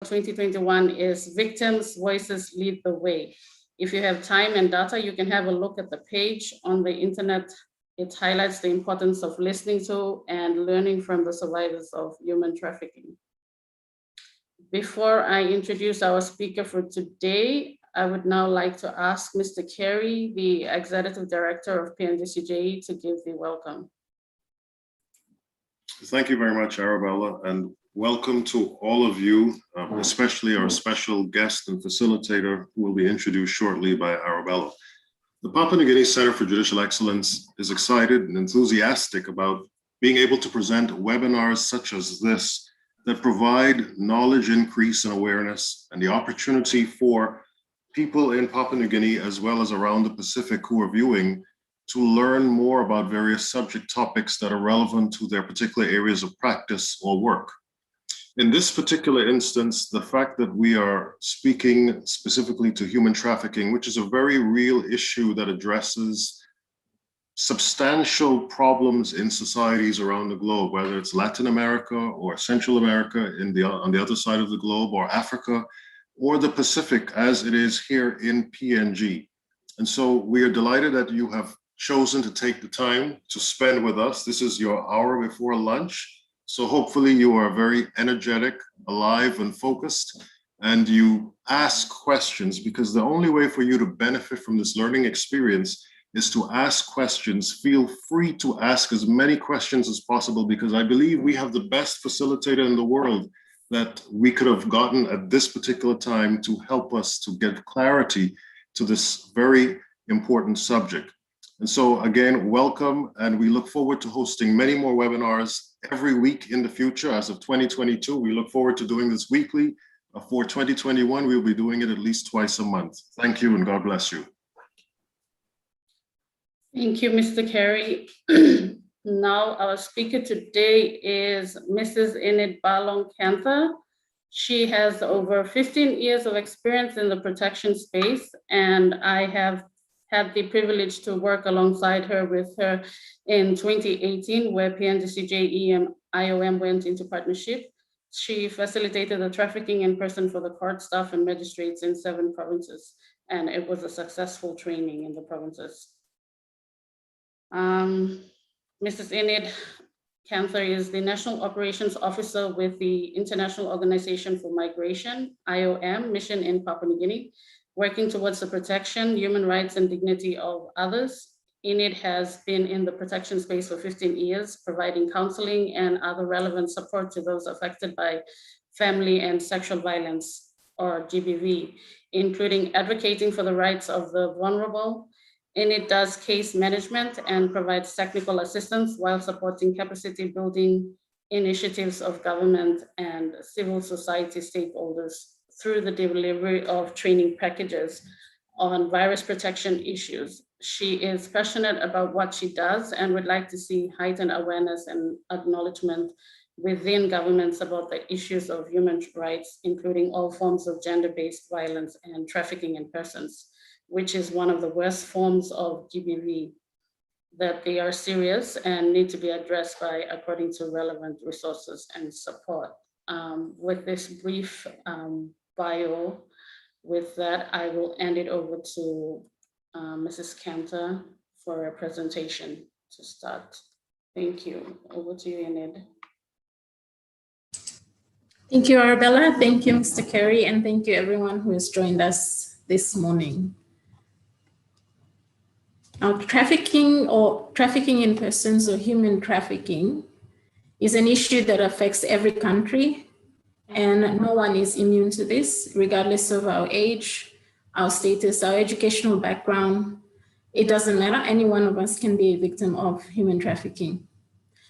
2021 is Victims' Voices Lead the Way. If you have time and data, you can have a look at the page on the internet. It highlights the importance of listening to and learning from the survivors of human trafficking. Before I introduce our speaker for today, I would now like to ask Mr. Carey, the Executive Director of PNDCJE, to give the welcome. Thank you very much, Arabella, and welcome to all of you, especially our special guest and facilitator who will be introduced shortly by Arabella. The Papua New Guinea Center for Judicial Excellence is excited and enthusiastic about being able to present webinars such as this that provide knowledge increase and awareness and the opportunity for people in Papua New Guinea as well as around the Pacific who are viewing to learn more about various subject topics that are relevant to their particular areas of practice or work. In this particular instance, the fact that we are speaking specifically to human trafficking, which is a very real issue that addresses substantial problems in societies around the globe, whether it's Latin America or Central America on the other side of the globe, or Africa, or the Pacific as it is here in PNG. And so we are delighted that you have chosen to take the time to spend with us. This is your hour before lunch. So hopefully you are very energetic, alive, and focused, and you ask questions, because the only way for you to benefit from this learning experience is to ask questions. Feel free to ask as many questions as possible, because I believe we have the best facilitator in the world that we could have gotten at this particular time to help us to get clarity to this very important subject. And so again, welcome, and we look forward to hosting many more webinars every week in the future. As of 2022, we look forward to doing this weekly. For 2021, we'll be doing it at least twice a month. Thank you, and God bless you. Thank you, Mr. Carey. Now, our speaker today is Mrs. Enid Balong Kantha. She has over 15 years of experience in the protection space, and I have had the privilege to work alongside her with her in 2018, where PNDCJE and IOM went into partnership. She facilitated the trafficking in person for the court staff and magistrates in 7 provinces, and it was a successful training in the provinces. Mrs. Enid Kantha is the National Operations Officer with the International Organization for Migration, IOM, mission in Papua New Guinea, working towards the protection, human rights, and dignity of others. Enid has been in the protection space for 15 years, providing counseling and other relevant support to those affected by family and sexual violence, or GBV, including advocating for the rights of the vulnerable. Enid does case management and provides technical assistance while supporting capacity building initiatives of government and civil society stakeholders through the delivery of training packages on virus protection issues. She is passionate about what she does and would like to see heightened awareness and acknowledgement within governments about the issues of human rights, including all forms of gender-based violence and trafficking in persons, which is one of the worst forms of GBV, that they are serious and need to be addressed by according to relevant resources and support. With this brief bio, with that, I will hand it over to Mrs. Kantha for a presentation to start. Thank you. Over to you, Enid. Thank you, Arabella. Thank you, Mr. Carey, and thank you everyone who has joined us this morning. Now, trafficking in persons or human trafficking is an issue that affects every country, and no one is immune to this, regardless of our age, our status, our educational background. It doesn't matter. Any one of us can be a victim of human trafficking.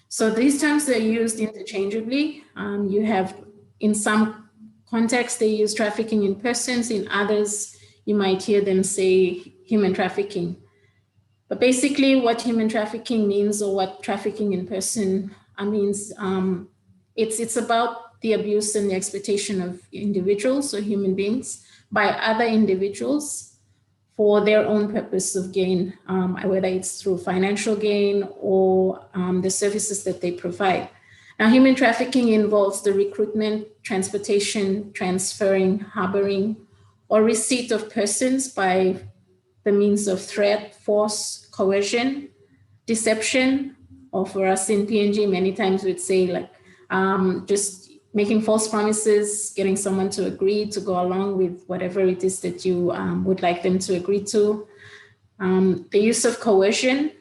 So these terms are used interchangeably. You have, in some contexts, they use trafficking in persons. In others, you might hear them say human trafficking. But basically what human trafficking means, or what trafficking in person means, it's about the abuse and the exploitation of individuals or human beings by other individuals for their own purpose of gain, whether it's through financial gain or the services that they provide. Now, human trafficking involves the recruitment, transportation, transferring, harboring, or receipt of persons by the means of threat, force, coercion, deception, or for us in PNG, many times we'd say like just making false promises, getting someone to agree to go along with whatever it is that you would like them to agree to. The use of coercion,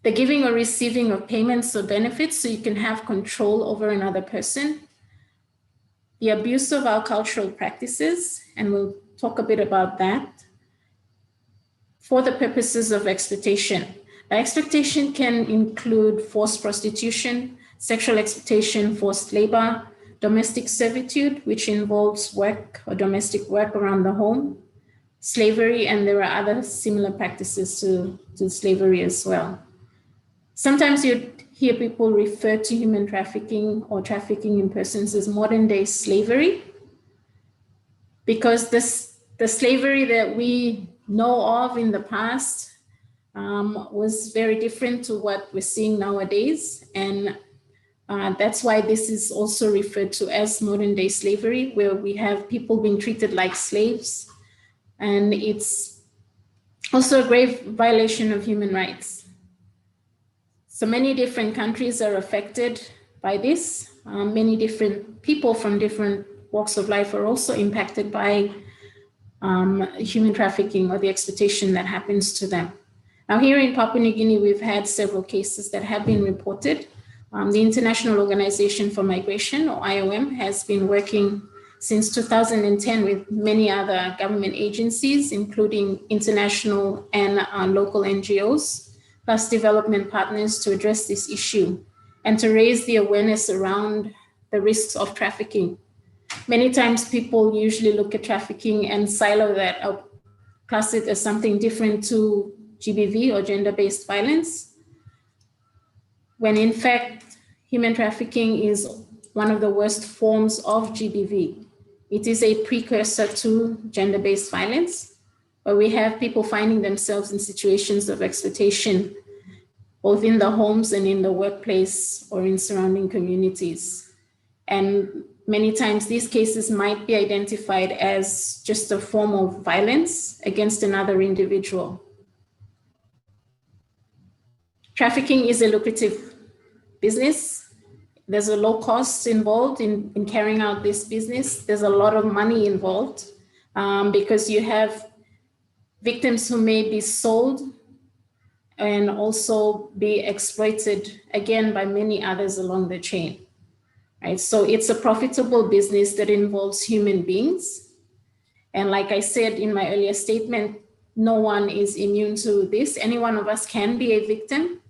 the giving or receiving of payments or benefits so you can have control over another person, the abuse of our cultural practices, and we'll talk a bit about that, for the purposes of exploitation. Now, exploitation can include forced prostitution, sexual exploitation, forced labor, domestic servitude, which involves work or domestic work around the home, slavery, and there are other similar practices to slavery as well. Sometimes you hear people refer to human trafficking or trafficking in persons as modern day slavery, because the slavery that we know of in the past was very different to what we're seeing nowadays. And that's why this is also referred to as modern day slavery, where we have people being treated like slaves. And it's also a grave violation of human rights. So many different countries are affected by this. Many different people from different walks of life are also impacted by human trafficking or the exploitation that happens to them. Now, here in Papua New Guinea, we've had several cases that have been reported. The International Organization for Migration, or IOM, has been working since 2010 with many other government agencies, including international and local NGOs, plus development partners, to address this issue and to raise the awareness around the risks of trafficking. Many times people usually look at trafficking and silo that up, class it as something different to GBV or gender-based violence, when in fact, human trafficking is one of the worst forms of GBV. It is a precursor to gender-based violence, where we have people finding themselves in situations of exploitation, both in the homes and in the workplace or in surrounding communities. And many times these cases might be identified as just a form of violence against another individual. Trafficking is a lucrative business. There's a low cost involved in carrying out this business. There's a lot of money involved because you have victims who may be sold and also be exploited again by many others along the chain. Right? So it's a profitable business that involves human beings. And like I said in my earlier statement, no one is immune to this. Any one of us can be a victim.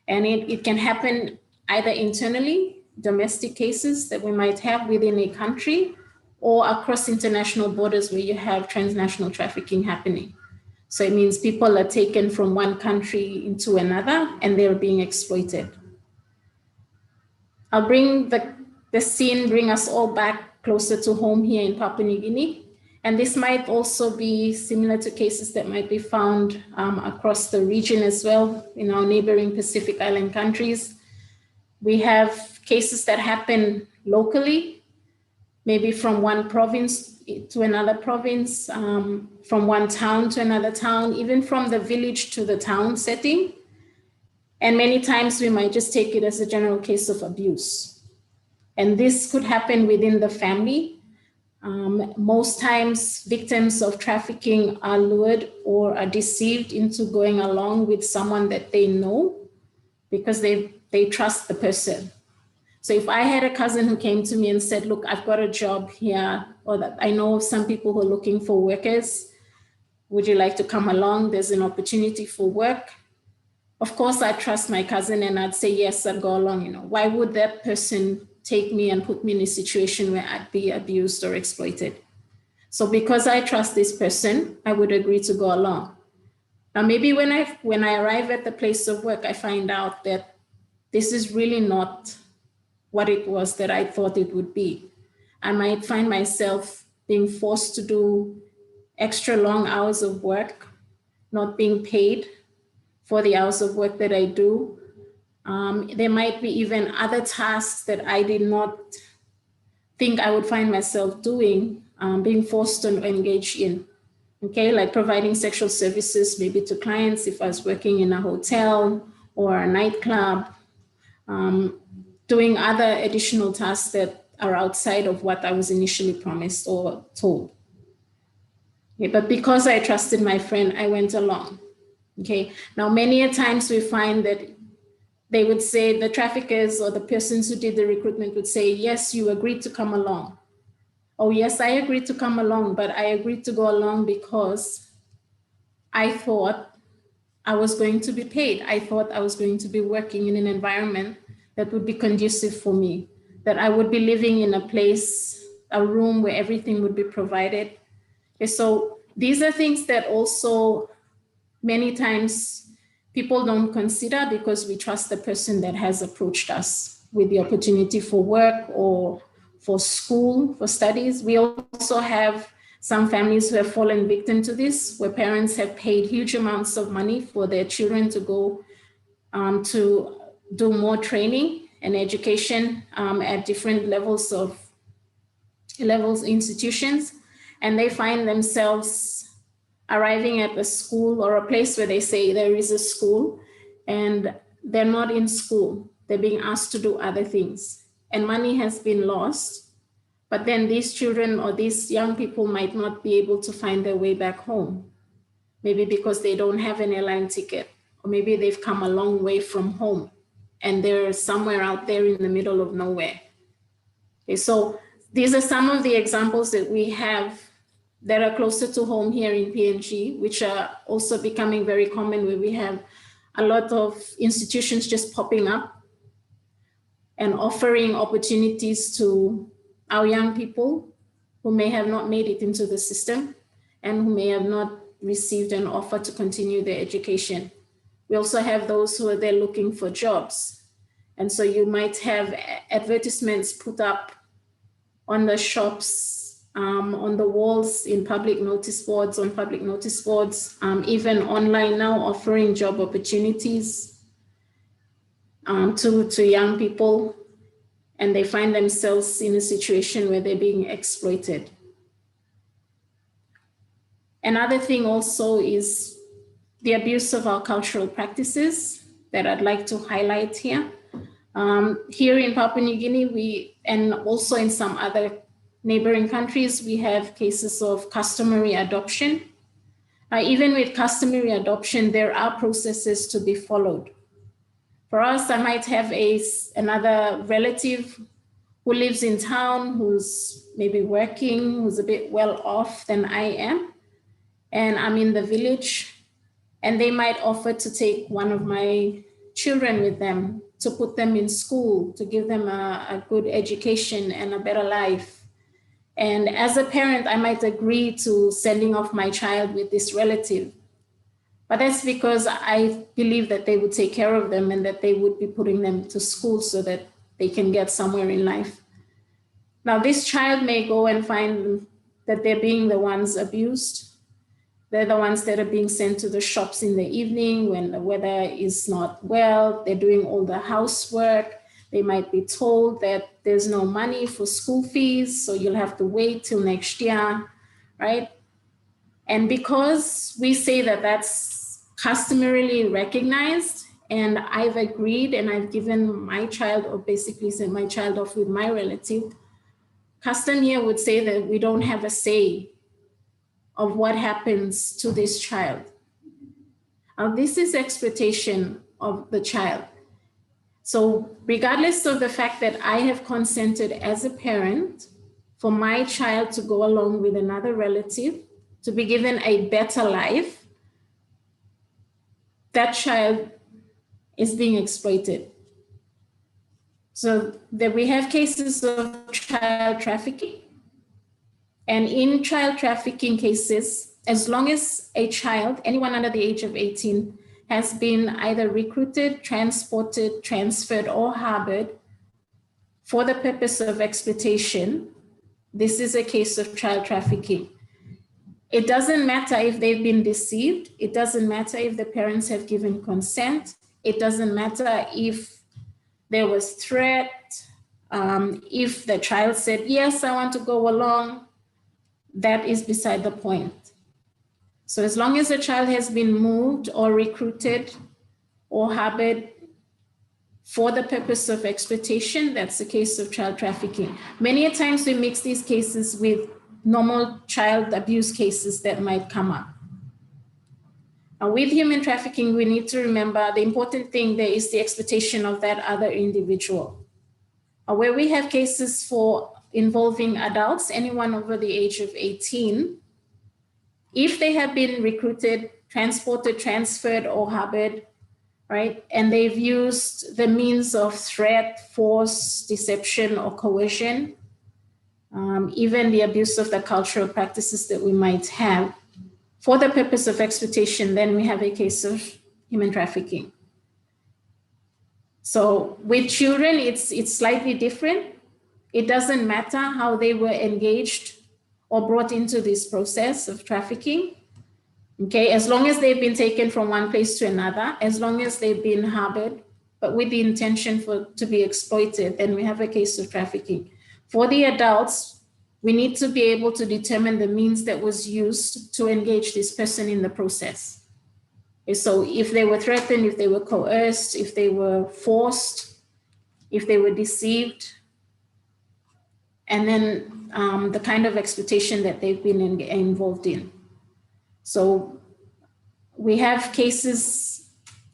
And it can happen either internally, domestic cases that we might have within a country, or across international borders where you have transnational trafficking happening. So it means people are taken from one country into another and they're being exploited. I'll bring the scene, bring us all back closer to home here in Papua New Guinea. And this might also be similar to cases that might be found across the region as well in our neighboring Pacific Island countries. We have cases that happen locally, maybe from one province to another province, from one town to another town, even from the village to the town setting. And many times we might just take it as a general case of abuse. And this could happen within the family. Most times victims of trafficking are lured or are deceived into going along with someone that they know because they trust the person. So if I had a cousin who came to me and said, look, I've got a job here, or that I know some people who are looking for workers, would you like to come along? There's an opportunity for work. Of course, I trust my cousin and I'd say, yes, I'd go along. You know, why would that person take me and put me in a situation where I'd be abused or exploited? So because I trust this person, I would agree to go along. Now, maybe when I arrive at the place of work, I find out that this is really not what it was that I thought it would be. I might find myself being forced to do extra long hours of work, not being paid for the hours of work that I do. There might be even other tasks that I did not think I would find myself doing, being forced to engage in. Okay, like providing sexual services maybe to clients if I was working in a hotel or a nightclub, doing other additional tasks that are outside of what I was initially promised or told. Okay, but because I trusted my friend, I went along. Okay, now many a times we find that they would say, the traffickers or the persons who did the recruitment would say, yes, you agreed to come along. Oh, yes, I agreed to come along, but I agreed to go along because I thought I was going to be paid. I thought I was going to be working in an environment that would be conducive for me, that I would be living in a place, a room where everything would be provided. Okay, so these are things that also many times people don't consider because we trust the person that has approached us with the opportunity for work or for school, for studies. We also have some families who have fallen victim to this, where parents have paid huge amounts of money for their children to go to do more training and education at different levels institutions, and they find themselves arriving at a school or a place where they say there is a school, and they're not in school. They're being asked to do other things, and money has been lost. But then these children or these young people might not be able to find their way back home, maybe because they don't have an airline ticket, or maybe they've come a long way from home and they're somewhere out there in the middle of nowhere. Okay, so these are some of the examples that we have that are closer to home here in PNG, which are also becoming very common, where we have a lot of institutions just popping up and offering opportunities to our young people who may have not made it into the system and who may have not received an offer to continue their education. We also have those who are there looking for jobs. And so you might have advertisements put up on the shops, on the walls, in public notice boards, even online now, offering job opportunities to young people, and they find themselves in a situation where they're being exploited. Another thing also is the abuse of our cultural practices that I'd like to highlight here. Here in Papua New Guinea, and also in some other neighboring countries, we have cases of customary adoption. Even with customary adoption, there are processes to be followed. For us, I might have another relative who lives in town, who's maybe working, who's a bit well off than I am, and I'm in the village, and they might offer to take one of my children with them, to put them in school, to give them a good education and a better life. And as a parent, I might agree to sending off my child with this relative. But that's because I believe that they would take care of them and that they would be putting them to school so that they can get somewhere in life. Now, this child may go and find that they're being the ones abused. They're the ones that are being sent to the shops in the evening when the weather is not well. They're doing all the housework. They might be told that there's no money for school fees, so you'll have to wait till next year, right? And because we say that that's customarily recognized, and I've agreed and I've given my child, or basically sent my child off with my relative, custom here would say that we don't have a say of what happens to this child. Now, this is exploitation of the child. So regardless of the fact that I have consented as a parent for my child to go along with another relative to be given a better life, that child is being exploited. So that we have cases of child trafficking. And in child trafficking cases, as long as a child, anyone under the age of 18, has been either recruited, transported, transferred, or harbored for the purpose of exploitation, this is a case of child trafficking. It doesn't matter if they've been deceived. It doesn't matter if the parents have given consent. It doesn't matter if there was threat, if the child said, yes, I want to go along, that is beside the point. So as long as the child has been moved or recruited or harbored for the purpose of exploitation, that's the case of child trafficking. Many a times we mix these cases with normal child abuse cases that might come up. With human trafficking, we need to remember the important thing there is the exploitation of that other individual. Where we have cases for involving adults, anyone over the age of 18, if they have been recruited, transported, transferred, or harbored, right, and they've used the means of threat, force, deception, or coercion, even the abuse of the cultural practices that we might have, for the purpose of exploitation, then we have a case of human trafficking. So with children, it's slightly different. It doesn't matter how they were engaged or brought into this process of trafficking. Okay, as long as they've been taken from one place to another, as long as they've been harbored, but with the intention to be exploited, then we have a case of trafficking. For the adults, we need to be able to determine the means that was used to engage this person in the process. So if they were threatened, if they were coerced, if they were forced, if they were deceived, and then the kind of exploitation that they've been involved in. So we have cases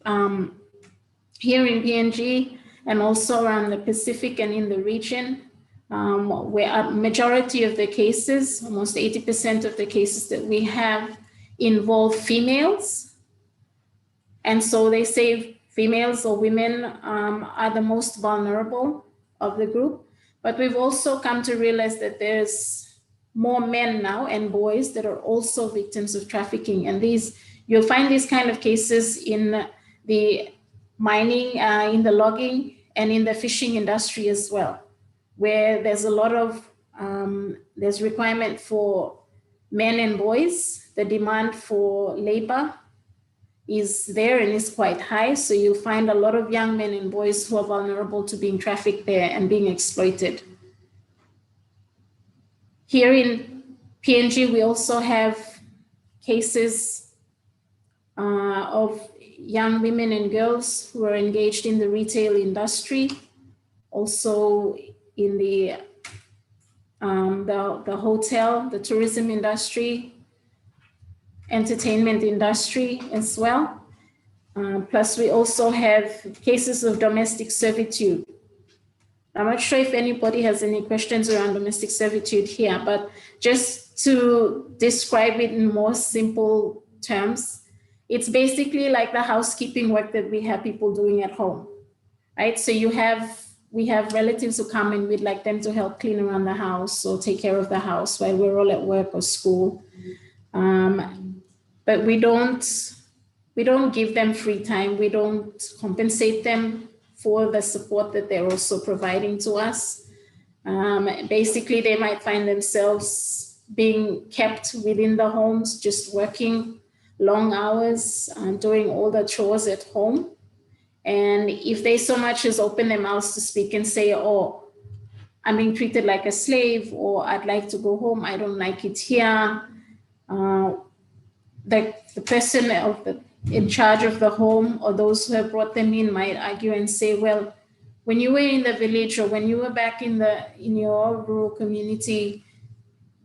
here in PNG and also around the Pacific and in the region, where a majority of the cases, almost 80% of the cases that we have, involve females. And so they say females or women are the most vulnerable of the group. But we've also come to realize that there's more men now and boys that are also victims of trafficking. And you'll find these kind of cases in the mining, in the logging, and in the fishing industry as well, where there's a lot of, there's requirement for men and boys. The demand for labor is there and is quite high. So you'll find a lot of young men and boys who are vulnerable to being trafficked there and being exploited. Here in PNG, we also have cases of young women and girls who are engaged in the retail industry, also in the hotel, the tourism industry, entertainment industry as well. Plus, we also have cases of domestic servitude. I'm not sure if anybody has any questions around domestic servitude here, but just to describe it in more simple terms, it's basically like the housekeeping work that we have people doing at home, right? So we have relatives who come and we'd like them to help clean around the house or take care of the house while we're all at work or school. But we don't give them free time. We don't compensate them for the support that they're also providing to us. Basically, they might find themselves being kept within the homes, just working long hours, doing all the chores at home. And if they so much as open their mouths to speak and say, oh, I'm being treated like a slave, or I'd like to go home, I don't like it here, the person in charge of the home or those who have brought them in might argue and say, well, when you were in the village or when you were back in your rural community,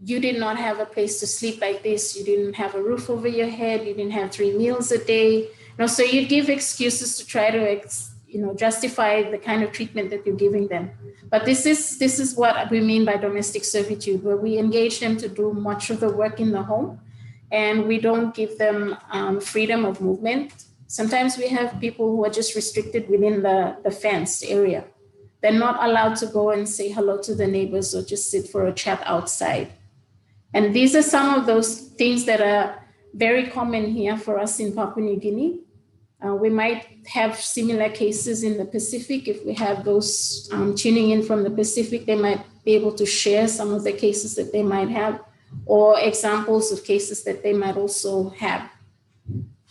you did not have a place to sleep like this. You didn't have a roof over your head. You didn't have 3 meals a day. So you give excuses to try to justify the kind of treatment that you're giving them. But this is what we mean by domestic servitude, where we engage them to do much of the work in the home, and we don't give them freedom of movement. Sometimes we have people who are just restricted within the fenced area. They're not allowed to go and say hello to the neighbors or just sit for a chat outside. And these are some of those things that are very common here for us in Papua New Guinea. We might have similar cases in the Pacific. If we have those tuning in from the Pacific, they might be able to share some of the cases that they might have, or examples of cases that they might also have.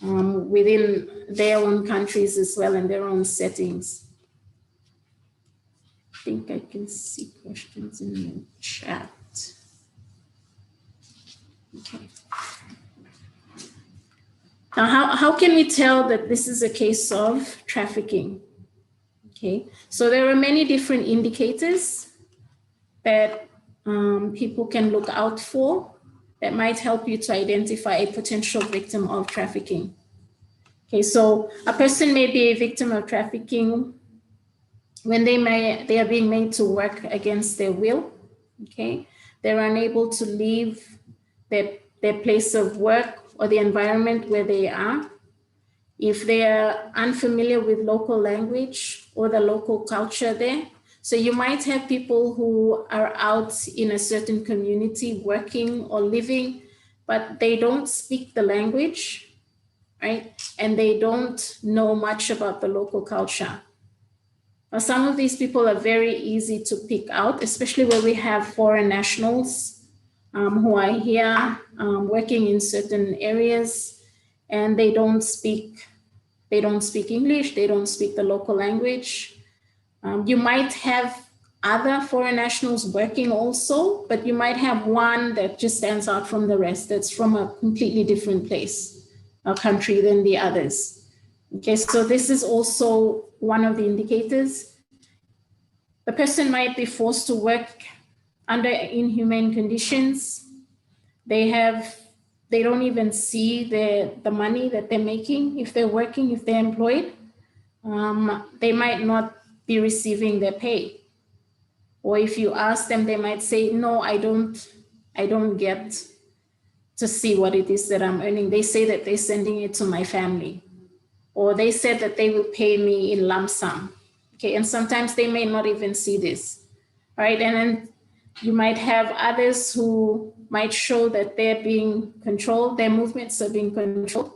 within their own countries as well and their own settings. I think I can see questions in the chat. Okay. Now, how can we tell that this is a case of trafficking? Okay, so there are many different indicators that people can look out for that might help you to identify a potential victim of trafficking. Okay, so a person may be a victim of trafficking when they are being made to work against their will. Okay, they're unable to leave their place of work or the environment where they are. If they are unfamiliar with local language or the local culture there. So you might have people who are out in a certain community working or living, but they don't speak the language, right? And they don't know much about the local culture. Now, some of these people are very easy to pick out, especially where we have foreign nationals who are here working in certain areas, and they don't speak English, they don't speak the local language. You might have other foreign nationals working also, but you might have one that just stands out from the rest, that's from a completely different place, a country than the others. Okay, so this is also one of the indicators. The person might be forced to work under inhumane conditions. They don't even see the money that they're making if they're working, if they're employed. They might not be receiving their pay. Or if you ask them, they might say, no, I don't get to see what it is that I'm earning. They say that they're sending it to my family. Or they said that they will pay me in lump sum. Okay, and sometimes they may not even see this, right? And then you might have others who might show that they're being controlled, their movements are being controlled.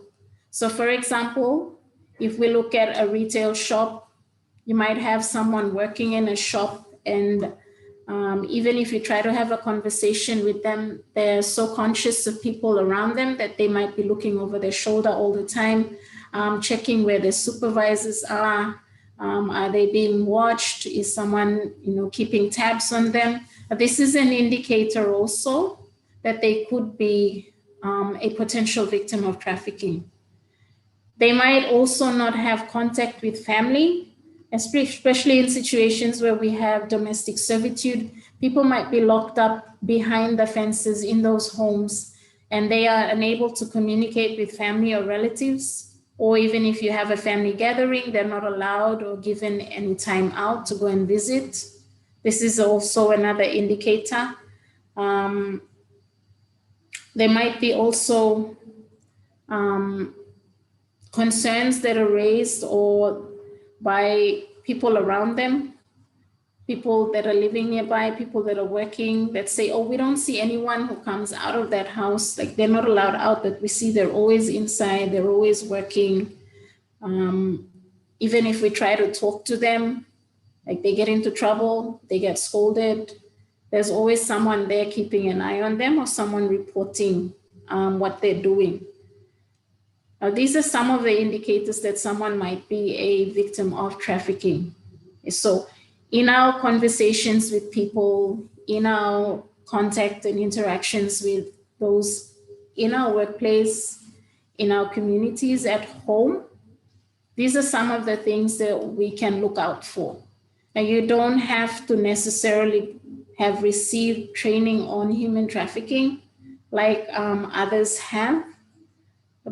So for example, if we look at a retail shop, you might have someone working in a shop, and even if you try to have a conversation with them, they're so conscious of people around them that they might be looking over their shoulder all the time, checking where their supervisors are. Are they being watched? Is someone, keeping tabs on them? This is an indicator also that they could be a potential victim of trafficking. They might also not have contact with family, especially in situations where we have domestic servitude. People might be locked up behind the fences in those homes, and they are unable to communicate with family or relatives. Or even if you have a family gathering, they're not allowed or given any time out to go and visit. This is also another indicator. There might be also concerns that are raised or by people around them, people that are living nearby, people that are working, that say, oh, we don't see anyone who comes out of that house. Like, they're not allowed out, but we see they're always inside, they're always working. Even if we try to talk to them, like, they get into trouble, they get scolded. There's always someone there keeping an eye on them or someone reporting what they're doing. Now, these are some of the indicators that someone might be a victim of trafficking. So in our conversations with people, in our contact and interactions with those in our workplace, in our communities, at home, these are some of the things that we can look out for. Now, you don't have to necessarily have received training on human trafficking like others have.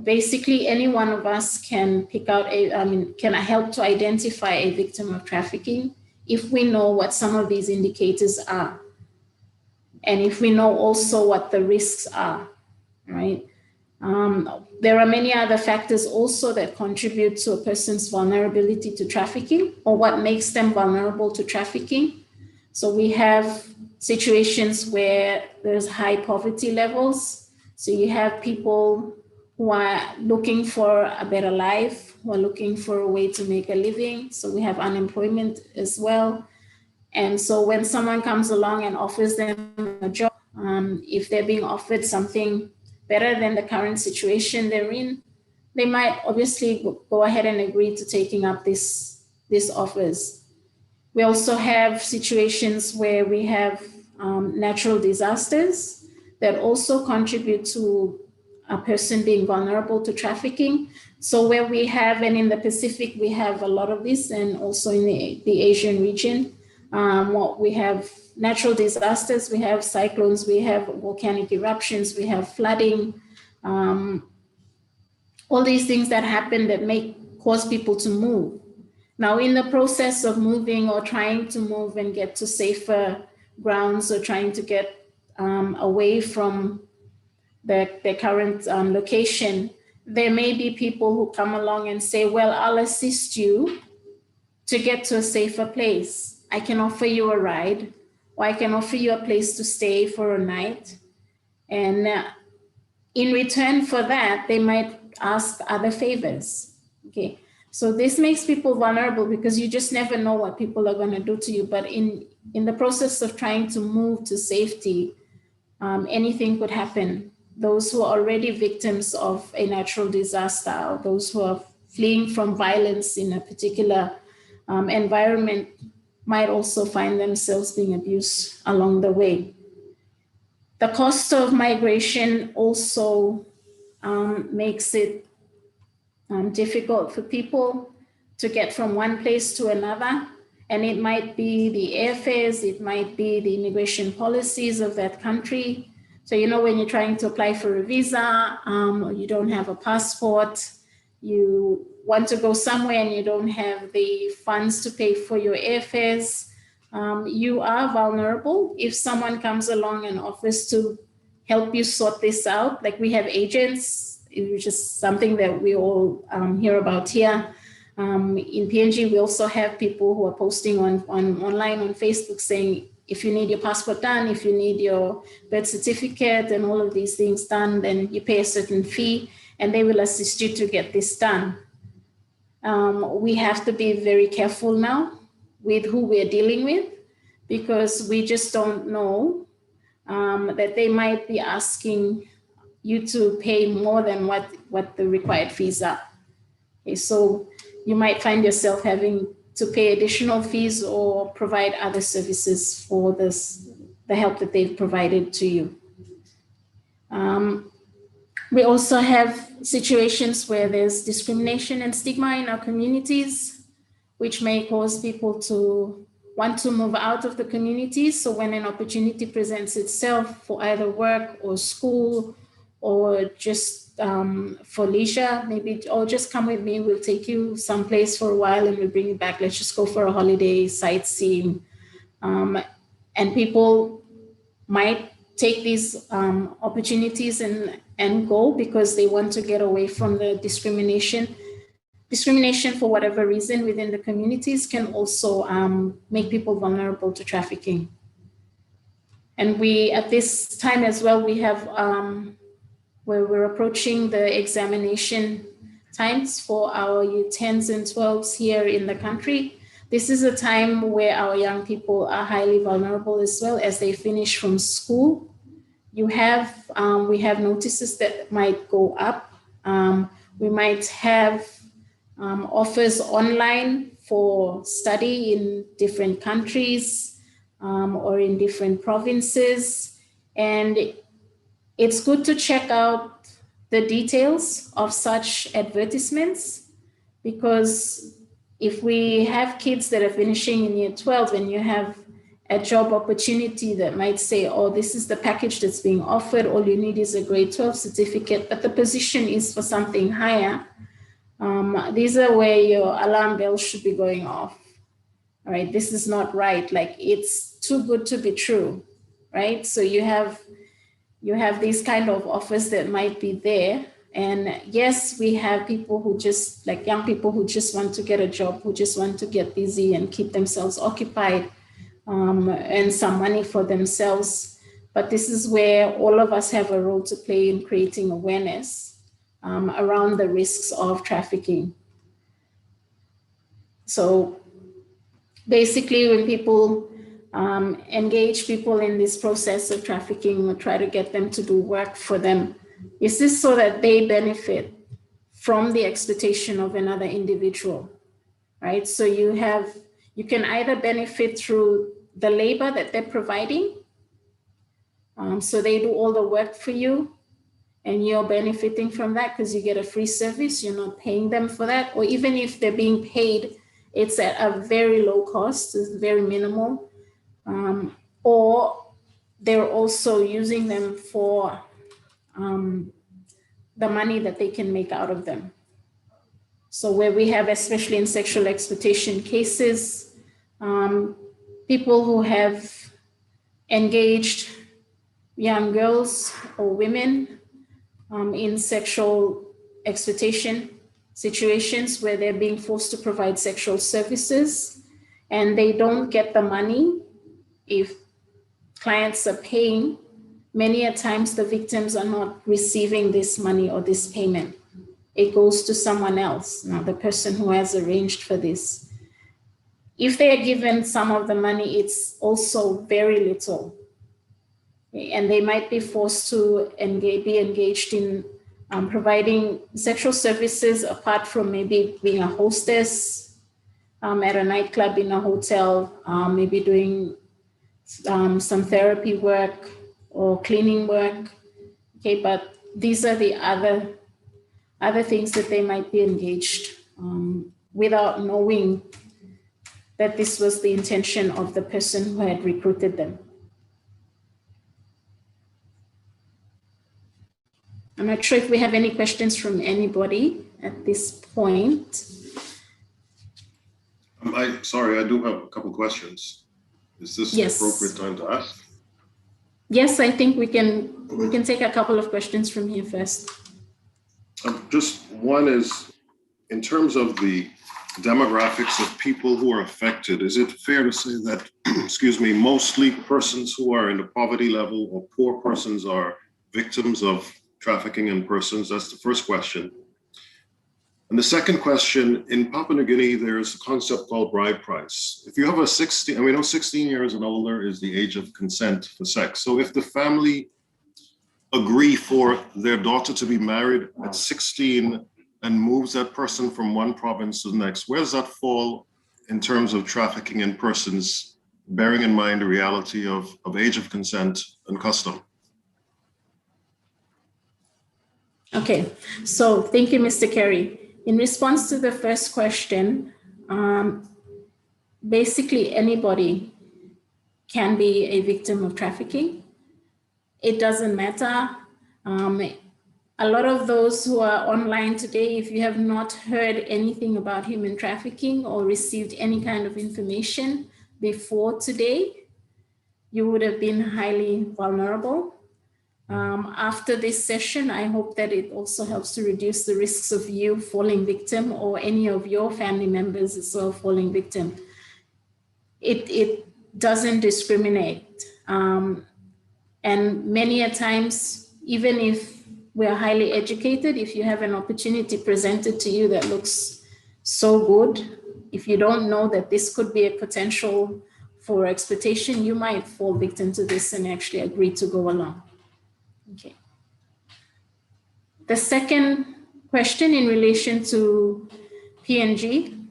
Basically, any one of us can can help to identify a victim of trafficking if we know what some of these indicators are. And if we know also what the risks are, right? There are many other factors also that contribute to a person's vulnerability to trafficking, or what makes them vulnerable to trafficking. So we have situations where there's high poverty levels. So you have people who are looking for a better life, who are looking for a way to make a living. So we have unemployment as well. And so when someone comes along and offers them a job, if they're being offered something better than the current situation they're in, they might obviously go ahead and agree to taking up these offers. We also have situations where we have natural disasters that also contribute to a person being vulnerable to trafficking. So where we have, and in the Pacific, we have a lot of this, and also in the Asian region, we have natural disasters, we have cyclones, we have volcanic eruptions, we have flooding, all these things that happen that cause people to move. Now, in the process of moving or trying to move and get to safer grounds or trying to get away from the current location, there may be people who come along and say, well, I'll assist you to get to a safer place. I can offer you a ride, or I can offer you a place to stay for a night. And in return for that, they might ask other favors. Okay, so this makes people vulnerable because you just never know what people are going to do to you. But in the process of trying to move to safety, anything could happen. Those who are already victims of a natural disaster, or those who are fleeing from violence in a particular environment, might also find themselves being abused along the way. The cost of migration also makes it difficult for people to get from one place to another. And it might be the airfares, it might be the immigration policies of that country. So, you know, when you're trying to apply for a visa, or you don't have a passport, you want to go somewhere and you don't have the funds to pay for your airfares, you are vulnerable. If someone comes along and offers to help you sort this out, like we have agents, which is something that we all hear about here. In PNG, we also have people who are posting online on Facebook saying, if you need your passport done, if you need your birth certificate and all of these things done, then you pay a certain fee and they will assist you to get this done. We have to be very careful now with who we're dealing with, because we just don't know that they might be asking you to pay more than what the required fees are. Okay, so you might find yourself having to pay additional fees or provide other services for the help that they've provided to you. We also have situations where there's discrimination and stigma in our communities, which may cause people to want to move out of the community. So when an opportunity presents itself for either work or school or just for leisure, maybe, oh, just come with me, we'll take you someplace for a while and we'll bring you back. Let's just go for a holiday, sightseeing. And people might take these opportunities and go because they want to get away from the discrimination. Discrimination for whatever reason within the communities can also make people vulnerable to trafficking. And we, at this time as well, we have where we're approaching the examination times for our year 10s and 12s here in the country. This is a time where our young people are highly vulnerable as well as they finish from school. We have notices that might go up. We might have offers online for study in different countries or in different provinces. And it's good to check out the details of such advertisements, because if we have kids that are finishing in year 12 and you have a job opportunity that might say, oh, this is the package that's being offered, all you need is a grade 12 certificate, but the position is for something higher, these are where your alarm bells should be going off. All right, this is not right. Like, it's too good to be true, right? So you have these kind of offers that might be there. And yes, we have people who just, like young people who just want to get a job, who just want to get busy and keep themselves occupied, earn some money for themselves. But this is where all of us have a role to play in creating awareness around the risks of trafficking. So basically, when people engage people in this process of trafficking or try to get them to do work for them, is this so that they benefit from the exploitation of another individual, right? So you can either benefit through the labor that they're providing. So they do all the work for you and you're benefiting from that because you get a free service, you're not paying them for that. Or even if they're being paid, it's at a very low cost, it's very minimal. Or they're also using them for the money that they can make out of them. So where we have, especially in sexual exploitation cases, people who have engaged young girls or women in sexual exploitation situations where they're being forced to provide sexual services and they don't get the money if clients are paying. Many a times the victims are not receiving this money or this payment. It goes to someone else, now the person who has arranged for this. If they are given some of the money, it's also very little. And they might be forced to be engaged in providing sexual services apart from maybe being a hostess at a nightclub, in a hotel, maybe doing some therapy work or cleaning work. Okay, but these are the other things that they might be engaged without knowing that this was the intention of the person who had recruited them. I'm not sure if we have any questions from anybody at this point. Sorry, I do have a couple questions. Is this Yes. the appropriate time to ask? Yes, I think we can take a couple of questions from here first. Just one is, in terms of the demographics of people who are affected, is it fair to say that, excuse me, mostly persons who are in the poverty level or poor persons are victims of trafficking in persons? That's the first question. And the second question, in Papua New Guinea, there's a concept called bride price. If you have a 16, and we know 16 years and older is the age of consent for sex. So if the family agree for their daughter to be married at 16 and moves that person from one province to the next, where does that fall in terms of trafficking in persons, bearing in mind the reality of age of consent and custom? Okay, so thank you, Mr. Kerry. In response to the first question, basically anybody can be a victim of trafficking. It doesn't matter. A lot of those who are online today, if you have not heard anything about human trafficking or received any kind of information before today, you would have been highly vulnerable. After this session, I hope that it also helps to reduce the risks of you falling victim or any of your family members as well falling victim. It doesn't discriminate. And many a times, even if we're highly educated, if you have an opportunity presented to you that looks so good, if you don't know that this could be a potential for exploitation, you might fall victim to this and actually agree to go along. Okay. The second question in relation to PNG,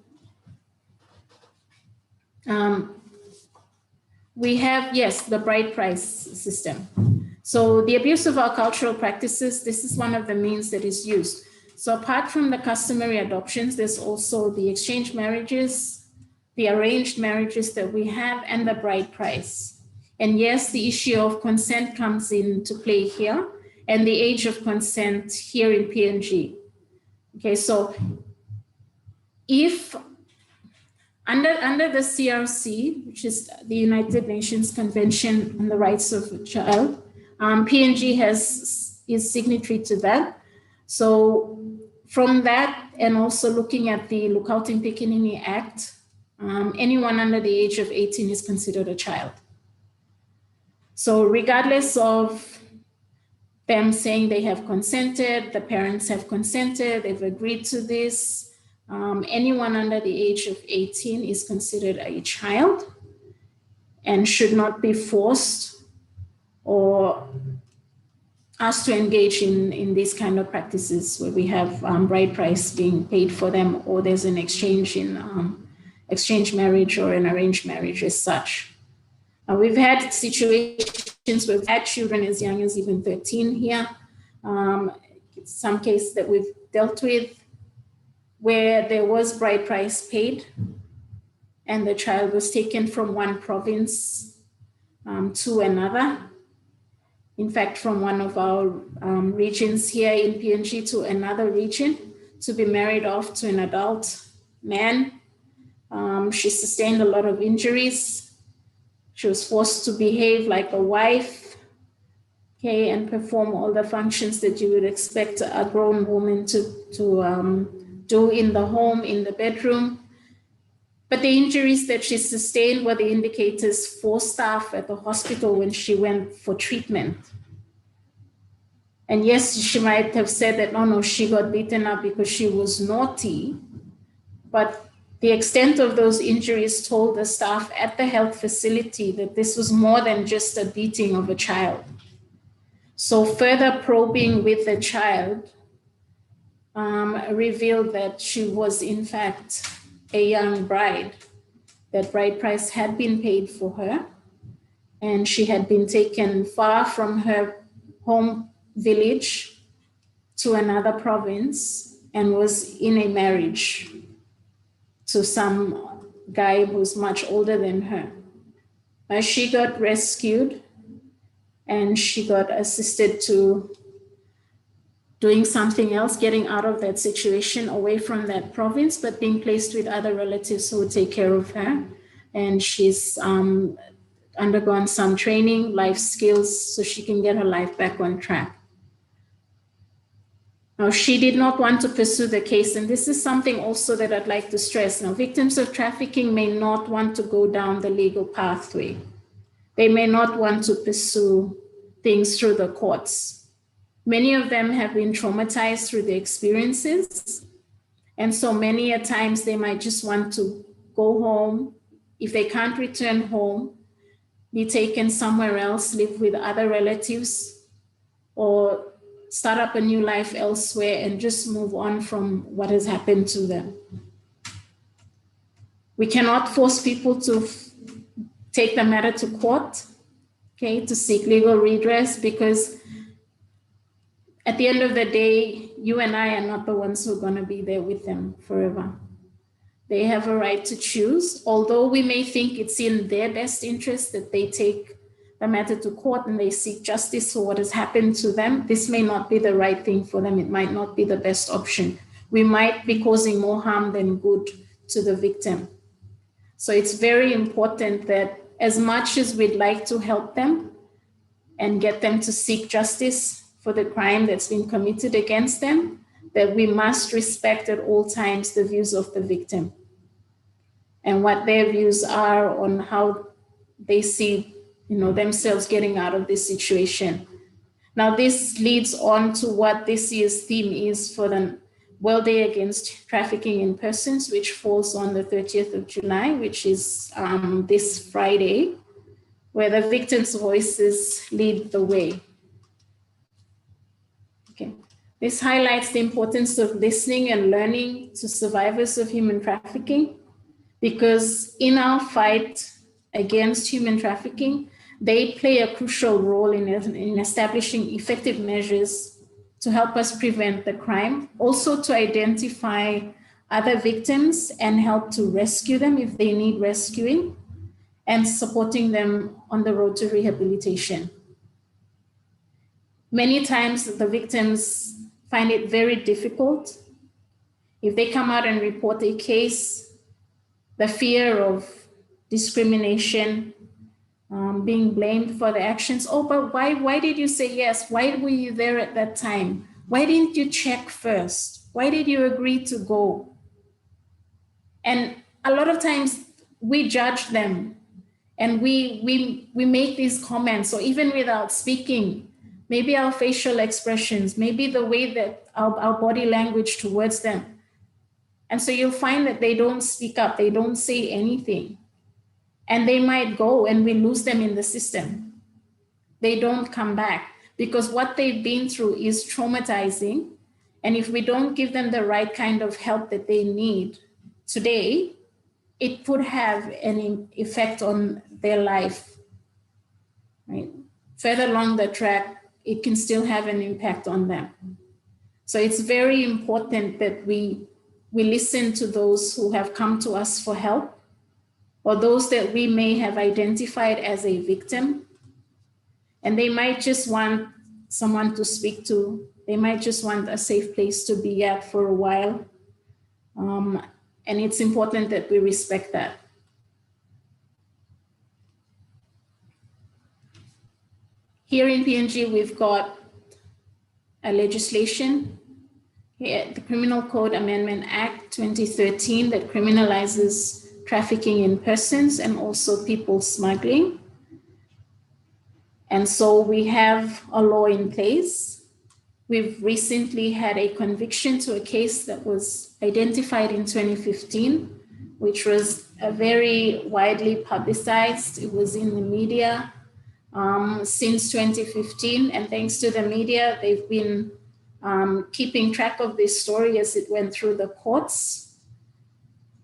we have, yes, the bride price system. So the abuse of our cultural practices, this is one of the means that is used. So apart from the customary adoptions, there's also the exchange marriages, the arranged marriages that we have, and the bride price. And yes, the issue of consent comes into play here, and the age of consent here in PNG. Okay, so if under the CRC, which is the United Nations Convention on the Rights of the Child, PNG is signatory to that. So from that, and also looking at the Lukauting Pikinini Act, anyone under the age of 18 is considered a child. So regardless of them saying they have consented, the parents have consented, they've agreed to this, anyone under the age of 18 is considered a child and should not be forced or asked to engage in these kind of practices where we have bride price being paid for them, or there's an exchange in exchange marriage or an arranged marriage as such. We've had situations where we've had children as young as even 13 here. Some cases that we've dealt with where there was bride price paid and the child was taken from one province to another. In fact, from one of our regions here in PNG to another region to be married off to an adult man. She sustained a lot of injuries. She was forced to behave like a wife, okay, and perform all the functions that you would expect a grown woman to do in the home, in the bedroom. But the injuries that she sustained were the indicators for staff at the hospital when she went for treatment. And yes, she might have said that, no, she got beaten up because she was naughty. But the extent of those injuries told the staff at the health facility that this was more than just a beating of a child. So further probing with the child revealed that she was in fact a young bride, that bride price had been paid for her, and she had been taken far from her home village to another province and was in a marriage to some guy who's much older than her. She got rescued and she got assisted to doing something else, getting out of that situation, away from that province, but being placed with other relatives who would take care of her. And she's undergone some training, life skills, so she can get her life back on track. Now, she did not want to pursue the case, and this is something also that I'd like to stress. Now, victims of trafficking may not want to go down the legal pathway. They may not want to pursue things through the courts. Many of them have been traumatized through the experiences. And so many a times they might just want to go home. If they can't return home, be taken somewhere else, live with other relatives, or start up a new life elsewhere and just move on from what has happened to them. We cannot force people to take the matter to court, okay, to seek legal redress, because at the end of the day, you and I are not the ones who are going to be there with them forever. They have a right to choose, although we may think it's in their best interest that they take the matter to court and they seek justice for what has happened to them. This may not be the right thing for them. It might not be the best option. We might be causing more harm than good to the victim. So it's very important that as much as we'd like to help them and get them to seek justice for the crime that's been committed against them, that we must respect at all times the views of the victim and what their views are on how they see, themselves getting out of this situation. Now, this leads on to what this year's theme is for the World Day Against Trafficking in Persons, which falls on the 30th of July, which is this Friday, where the victims' voices lead the way. Okay. This highlights the importance of listening and learning to survivors of human trafficking, because in our fight against human trafficking, they play a crucial role in establishing effective measures to help us prevent the crime, also to identify other victims and help to rescue them if they need rescuing, and supporting them on the road to rehabilitation. Many times the victims find it very difficult. If they come out and report a case, the fear of discrimination, being blamed for the actions. Oh, but why did you say yes? Why were you there at that time? Why didn't you check first? Why did you agree to go? And a lot of times we judge them and we make these comments, or even without speaking, maybe our facial expressions, maybe the way that our body language towards them. And so you'll find that they don't speak up, they don't say anything. And they might go and we lose them in the system. They don't come back. because what they've been through is traumatizing. And if we don't give them the right kind of help that they need today, it could have an effect on their life, right? Further along the track, it can still have an impact on them. So it's very important that we listen to those who have come to us for help, or those that we may have identified as a victim. And they might just want someone to speak to. They might just want a safe place to be at for a while. And it's important that we respect that. Here in PNG, we've got a legislation, the Criminal Code Amendment Act 2013, that criminalizes trafficking in persons and also people smuggling. And so we have a law in place. We've recently had a conviction to a case that was identified in 2015, which was very widely publicized. It was in the media since 2015. And thanks to the media, they've been keeping track of this story as it went through the courts.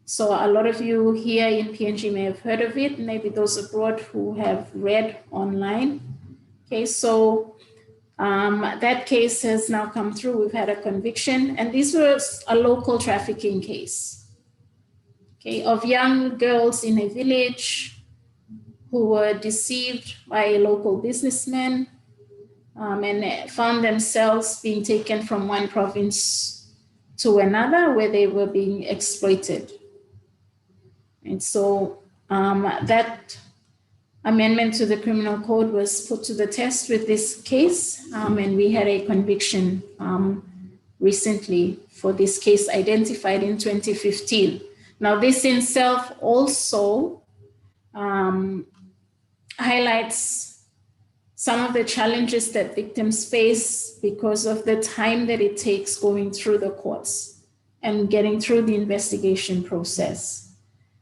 So a lot of you here in PNG may have heard of it, maybe those abroad who have read online. Okay, so that case has now come through. We've had a conviction, and this was a local trafficking case, okay, of young girls in a village who were deceived by a local businessman and found themselves being taken from one province to another where they were being exploited. And so that amendment to the criminal code was put to the test with this case, and we had a conviction recently for this case identified in 2015. Now, this in itself also highlights some of the challenges that victims face because of the time that it takes going through the courts and getting through the investigation process.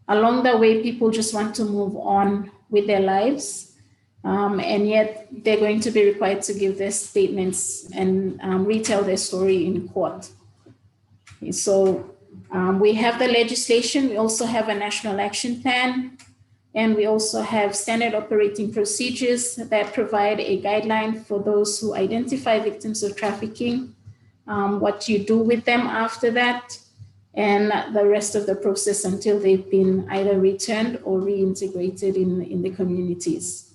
Along the way, people just want to move on with their lives, and yet they're going to be required to give their statements and retell their story in court. Okay, so we have the legislation. We also have a national action plan, and we also have standard operating procedures that provide a guideline for those who identify victims of trafficking, what you do with them after that, and the rest of the process until they've been either returned or reintegrated in the communities.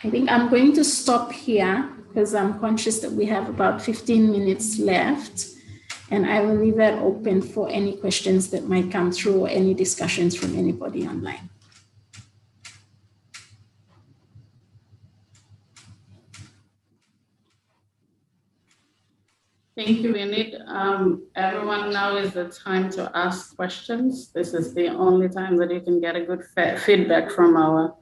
I think I'm going to stop here because I'm conscious that we have about 15 minutes left, and I will leave that open for any questions that might come through or any discussions from anybody online. Thank you, Enid. Everyone, now is the time to ask questions. This is the only time that you can get a good feedback from our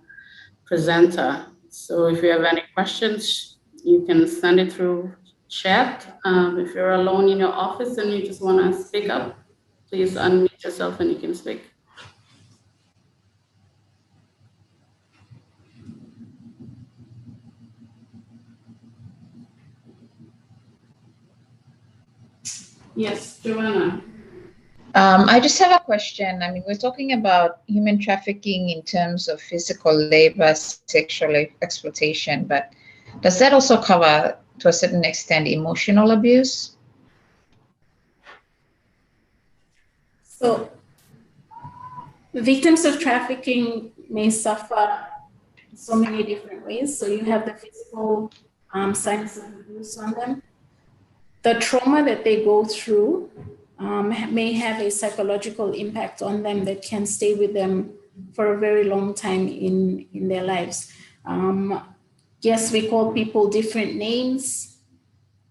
presenter. So if you have any questions, you can send it through chat. If you're alone in your office and you just want to speak up, please unmute yourself and you can speak. Yes, Joanna. I just have a question. I mean, we're talking about human trafficking in terms of physical labor, sexual exploitation, but does that also cover, to a certain extent, emotional abuse? So victims of trafficking may suffer so many different ways. So you have the physical signs of abuse on them. The trauma that they go through may have a psychological impact on them that can stay with them for a very long time in their lives. Yes, we call people different names.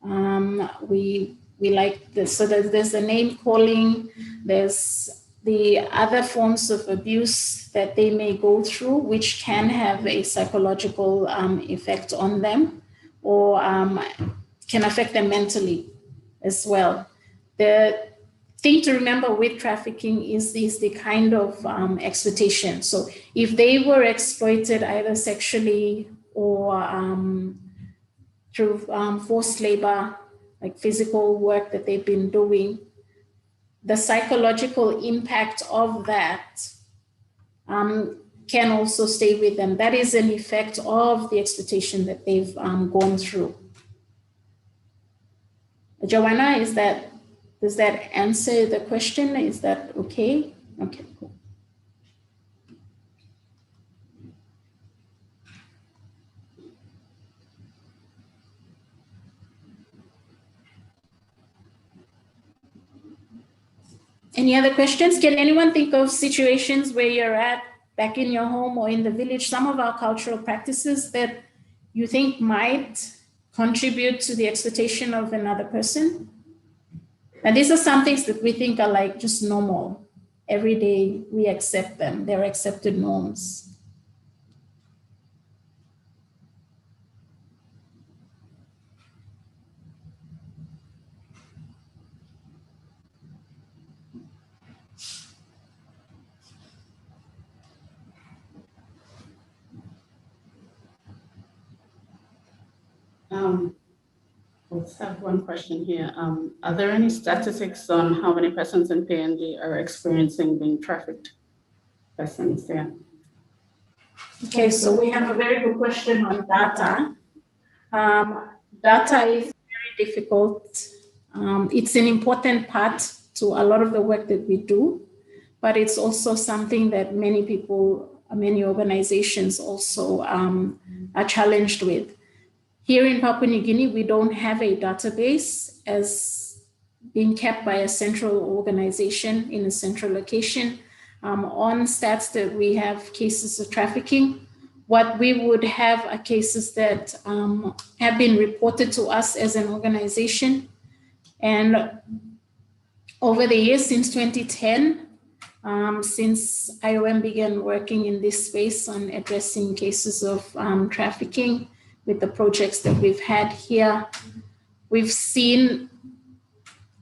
We like this. So there's the name calling, there's the other forms of abuse that they may go through, which can have a psychological effect on them, or can affect them mentally as well. The thing to remember with trafficking is the kind of exploitation. So if they were exploited either sexually or through forced labor, like physical work that they've been doing, the psychological impact of that can also stay with them. That is an effect of the exploitation that they've gone through. Joanna, does that answer the question? Is that okay? Okay, cool. Any other questions? Can anyone think of situations where you're at, back in your home or in the village, some of our cultural practices that you think might contribute to the exploitation of another person? And these are some things that we think are like just normal. Every day we accept them. They're accepted norms. Let's have one question here. Are there any statistics on how many persons in PNG are experiencing being trafficked persons? Yeah. Okay, so we have a very good question on data. Data is very difficult. It's an important part to a lot of the work that we do, but it's also something that many people, many organizations also are challenged with. Here in Papua New Guinea, we don't have a database as being kept by a central organization in a central location. On stats that we have cases of trafficking, what we would have are cases that have been reported to us as an organization. And over the years, since 2010, since IOM began working in this space on addressing cases of trafficking with the projects that we've had here, we've seen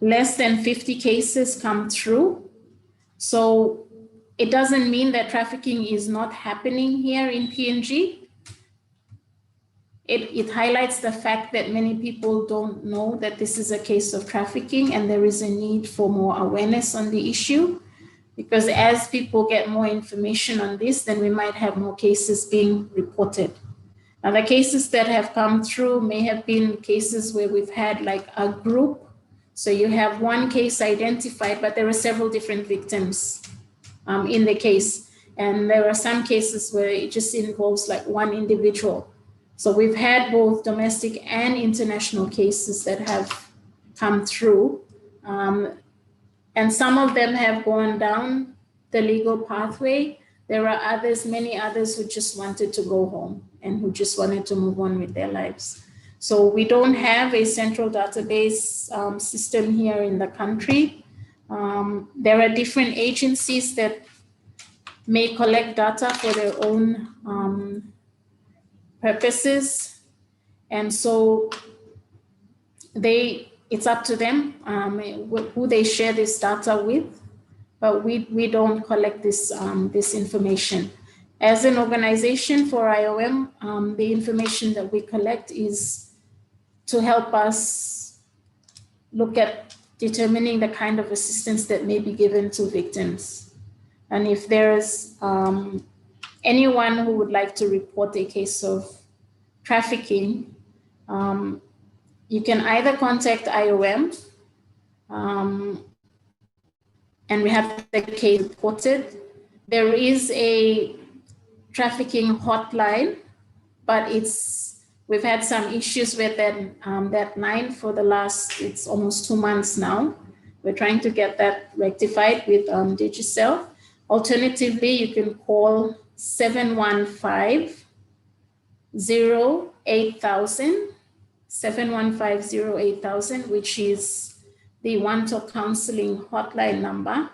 less than 50 cases come through. So it doesn't mean that trafficking is not happening here in PNG. It highlights the fact that many people don't know that this is a case of trafficking, and there is a need for more awareness on the issue. Because as people get more information on this, then we might have more cases being reported. Now, the cases that have come through may have been cases where we've had like a group. So you have one case identified, but there are several different victims in the case. And there are some cases where it just involves like one individual. So we've had both domestic and international cases that have come through. And some of them have gone down the legal pathway. There are others, many others who just wanted to go home and who just wanted to move on with their lives. So we don't have a central database system here in the country. There are different agencies that may collect data for their own purposes. And so it's up to them who they share this data with, but we don't collect this information. As an organization for IOM, the information that we collect is to help us look at determining the kind of assistance that may be given to victims. And if there's anyone who would like to report a case of trafficking, you can either contact IOM and we have the case reported. There is a trafficking hotline, but we've had some issues with that line for the last, it's almost 2 months now. We're trying to get that rectified with Digicel. Alternatively, you can call 715-08,000, 715-08,000, which is the one-stop counseling hotline number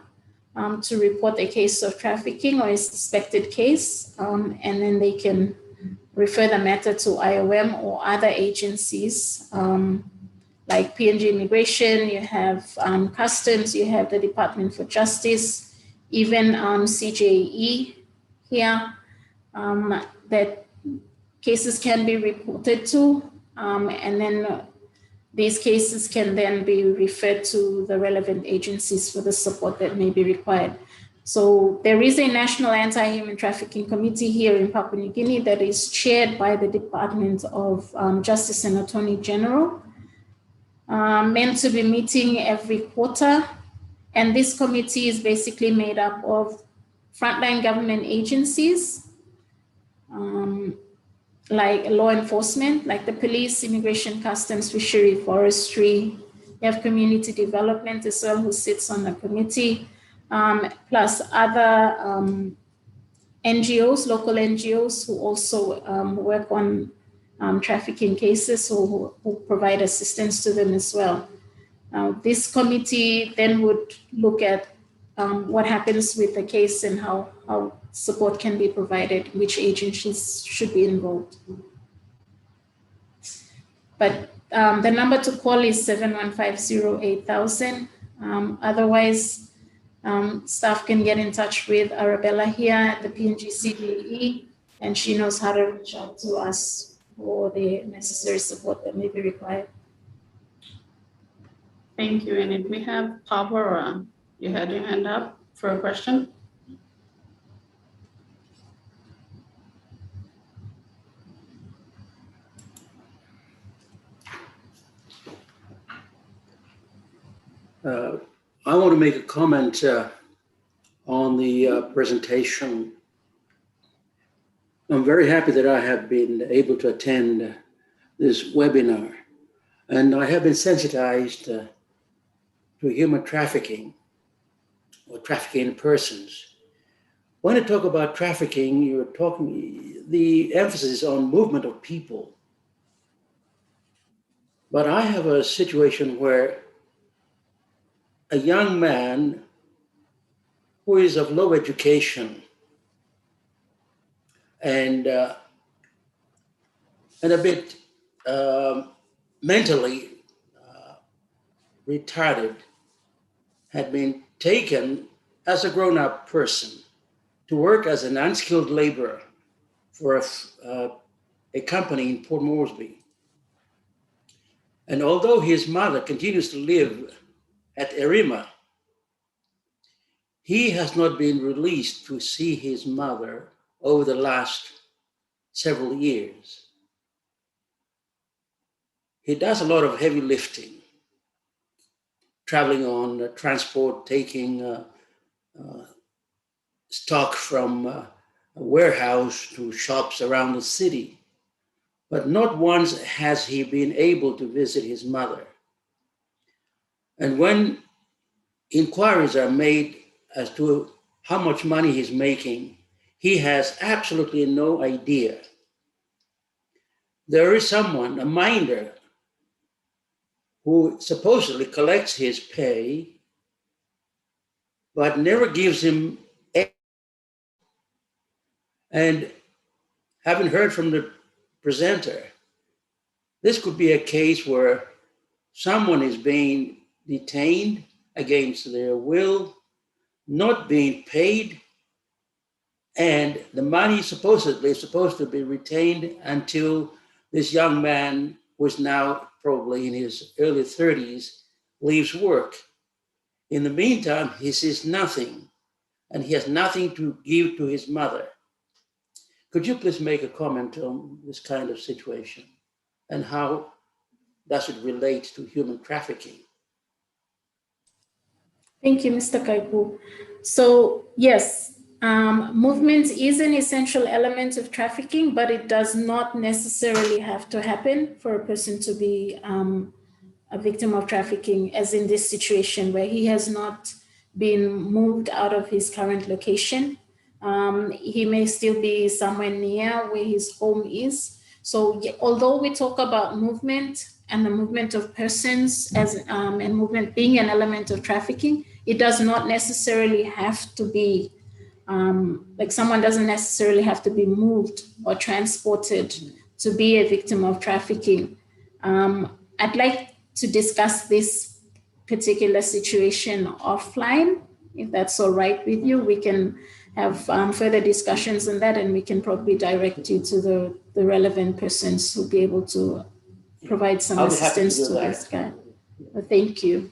to report a case of trafficking or a suspected case, and then they can refer the matter to IOM or other agencies like PNG Immigration, you have Customs, you have the Department for Justice, even CJE here that cases can be reported to, and then these cases can then be referred to the relevant agencies for the support that may be required. So there is a National Anti-Human Trafficking Committee here in Papua New Guinea that is chaired by the Department of Justice and Attorney General, meant to be meeting every quarter. And this committee is basically made up of frontline government agencies, like law enforcement, like the police, immigration, customs, fishery, forestry. You have community development as well, who sits on the committee, plus other NGOs, local NGOs, who also work on trafficking cases, who provide assistance to them as well. This committee then would look at what happens with the case and how support can be provided, which agencies should be involved. But the number to call is 7150-8000. Otherwise, staff can get in touch with Arabella here at the PNG CDE, and she knows how to reach out to us for the necessary support that may be required. Thank you. And if we have Barbara, you had your hand up for a question. I want to make a comment on the presentation. I'm very happy that I have been able to attend this webinar, and I have been sensitized to human trafficking or trafficking in persons. When I talk about trafficking, the emphasis is on movement of people. But I have a situation where a young man who is of low education and a bit mentally retarded had been taken as a grown-up person to work as an unskilled laborer for a company in Port Moresby. And although his mother continues to live at Erima, he has not been released to see his mother over the last several years. He does a lot of heavy lifting, traveling on transport, taking stock from a warehouse to shops around the city. But not once has he been able to visit his mother. And when inquiries are made as to how much money he's making, he has absolutely no idea. There is someone, a minder, who supposedly collects his pay, but never gives him any. And having heard from the presenter, this could be a case where someone is being detained against their will, not being paid, and the money supposedly is supposed to be retained until this young man, who is now probably in his early 30s, leaves work. In the meantime, he sees nothing, and he has nothing to give to his mother. Could you please make a comment on this kind of situation, and how does it relate to human trafficking? Thank you, Mr. Kaiku. So yes, movement is an essential element of trafficking, but it does not necessarily have to happen for a person to be a victim of trafficking, as in this situation where he has not been moved out of his current location. He may still be somewhere near where his home is. So although we talk about movement and the movement of persons as and movement being an element of trafficking, it does not necessarily have to be, like someone doesn't necessarily have to be moved or transported to be a victim of trafficking. I'd like to discuss this particular situation offline, if that's all right with you. We can have further discussions on that, and we can probably direct you to the relevant persons who'll be able to provide some I'll be happy to assistance do to that. this guy. Well, thank you.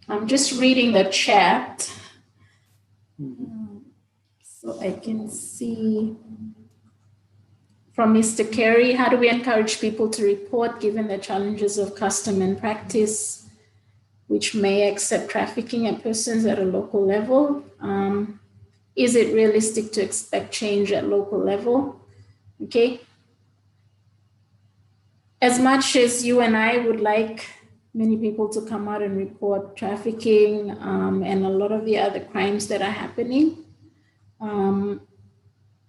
I'm just reading the chat so I can see. From Mr. Kerry, how do we encourage people to report given the challenges of custom and practice, which may accept trafficking in persons at a local level? Is it realistic to expect change at local level? Okay. As much as you and I would like many people to come out and report trafficking and a lot of the other crimes that are happening,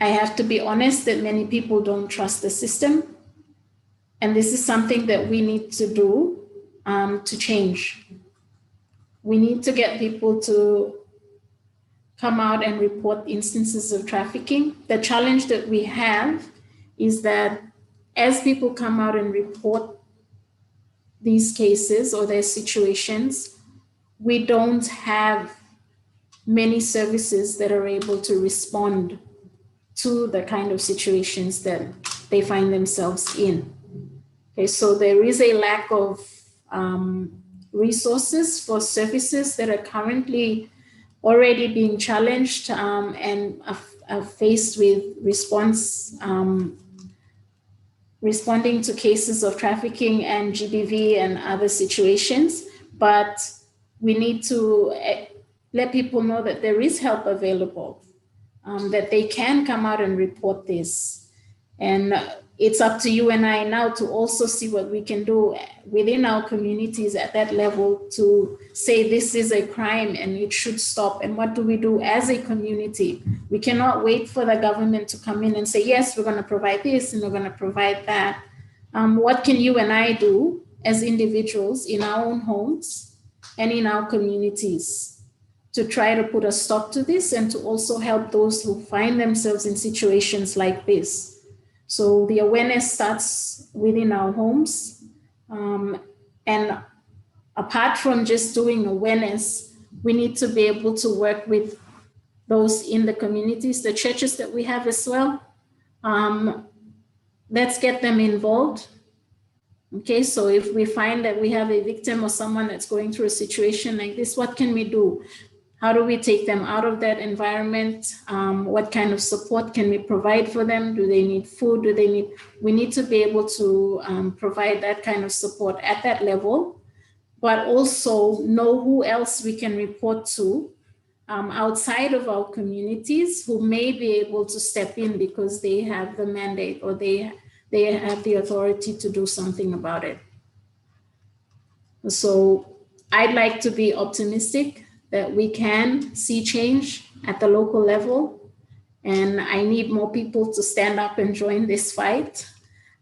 I have to be honest that many people don't trust the system. And this is something that we need to do to change. We need to get people to come out and report instances of trafficking. The challenge that we have is that as people come out and report these cases or their situations, we don't have many services that are able to respond to the kind of situations that they find themselves in. Okay, so there is a lack of resources for services that are currently already being challenged and are faced with responding to cases of trafficking and GBV and other situations. But we need to let people know that there is help available, that they can come out and report this. And it's up to you and I now to also see what we can do within our communities at that level to say this is a crime and it should stop. And what do we do as a community? We cannot wait for the government to come in and say, yes, we're going to provide this and we're going to provide that. What can you and I do as individuals in our own homes and in our communities to try to put a stop to this and to also help those who find themselves in situations like this? So the awareness starts within our homes. And apart from just doing awareness, we need to be able to work with those in the communities, the churches that we have as well. Let's get them involved. Okay, so if we find that we have a victim or someone that's going through a situation like this, what can we do? How do we take them out of that environment? What kind of support can we provide for them? Do they need food? We need to be able to provide that kind of support at that level, but also know who else we can report to outside of our communities who may be able to step in because they have the mandate or they have the authority to do something about it. So I'd like to be optimistic that we can see change at the local level. And I need more people to stand up and join this fight.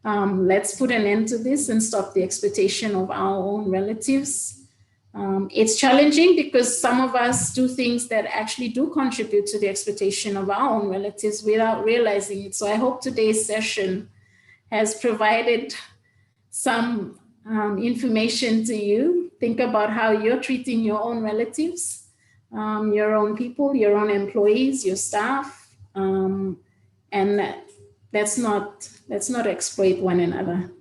Let's put an end to this and stop the exploitation of our own relatives. It's challenging because some of us do things that actually do contribute to the exploitation of our own relatives without realizing it. So I hope today's session has provided some information to you. Think about how you're treating your own relatives, your own people, your own employees, your staff, and let's not exploit one another.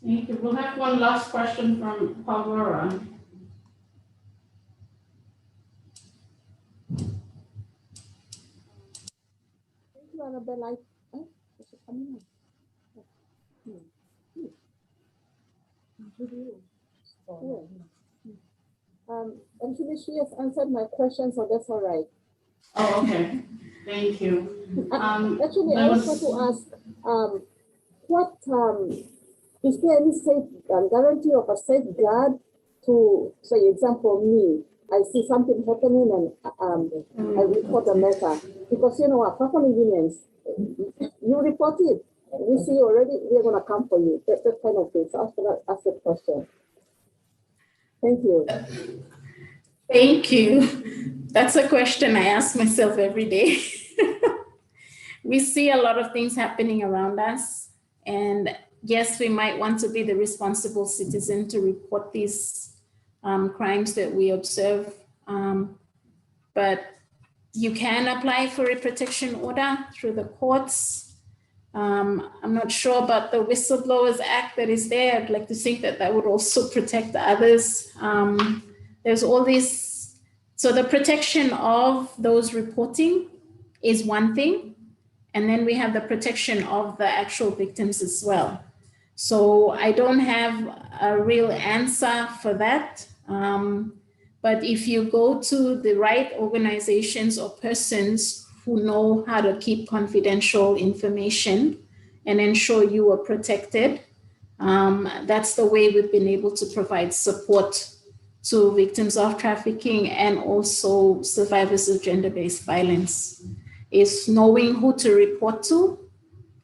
Thank you. We'll have one last question from Barbara. Actually, she has answered my question, so that's all right. Oh, okay. Thank you. Actually, I was going to ask, what is there any safe guarantee of a safeguard to, say, example, me? I see something happening and I report the matter because our family unions, you report it. We see already, we're going to come for you. That kind of thing. So I was going to ask a question. Thank you. Thank you. That's a question I ask myself every day. We see a lot of things happening around us. And yes, we might want to be the responsible citizen to report these crimes that we observe. But you can apply for a protection order through the courts. I'm not sure about the Whistleblowers Act that is there. I'd like to think that that would also protect others. There's all these, so the protection of those reporting is one thing. And then we have the protection of the actual victims as well. So I don't have a real answer for that. But if you go to the right organizations or persons who know how to keep confidential information and ensure you are protected, that's the way we've been able to provide support to victims of trafficking and also survivors of gender-based violence, is knowing who to report to